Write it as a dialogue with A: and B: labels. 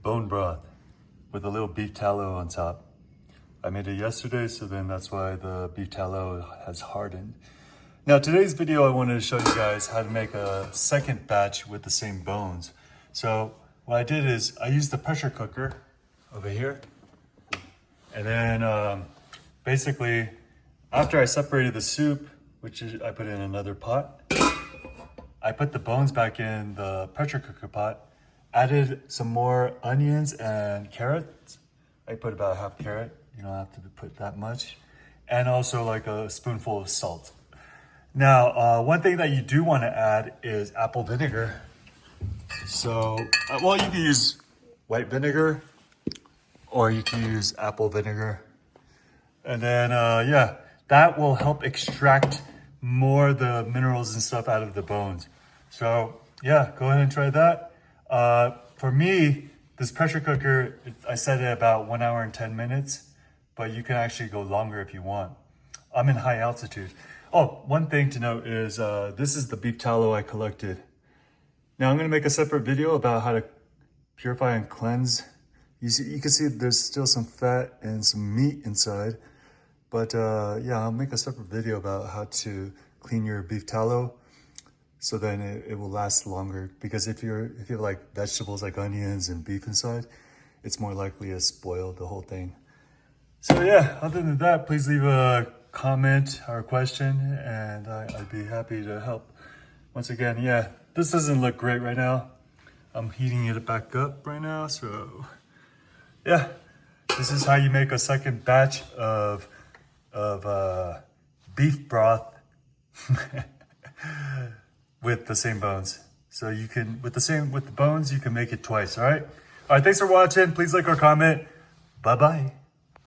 A: bone broth with a little beef tallow on top. I made it yesterday, so then that's why the beef tallow has hardened. Now today's video, I wanted to show you guys how to make a second batch with the same bones. So what I did is I used the pressure cooker over here. And then basically, after I separated the soup, which I put in another pot, I put the bones back in the pressure cooker pot, added some more onions and carrots. I put about a half carrot, you don't have to put that much. And also like a spoonful of salt. Now, one thing that you do want to add is apple vinegar. So, well, you can use white vinegar or you can use apple vinegar. And then, yeah, that will help extract more of the minerals and stuff out of the bones. So, yeah, go ahead and try that. For me, this pressure cooker, I set it about 1 hour and 10 minutes, but you can actually go longer if you want. I'm in high altitude. Oh, one thing to note is this is the beef tallow I collected. Now I'm gonna make a separate video about how to purify and cleanse. You can see there's still some fat and some meat inside, but yeah, I'll make a separate video about how to clean your beef tallow so then it will last longer. Because if you have like vegetables like onions and beef inside, it's more likely to spoil the whole thing. So yeah, other than that, please leave a comment or a question and I'd be happy to help. Once again, yeah, this doesn't look great right now. I'm heating it back up right now, so yeah, this is how you make a second batch of beef broth with the same bones. So you can, with the bones, you can make it twice, all right? All right, thanks for watching. Please like or comment. Bye-bye.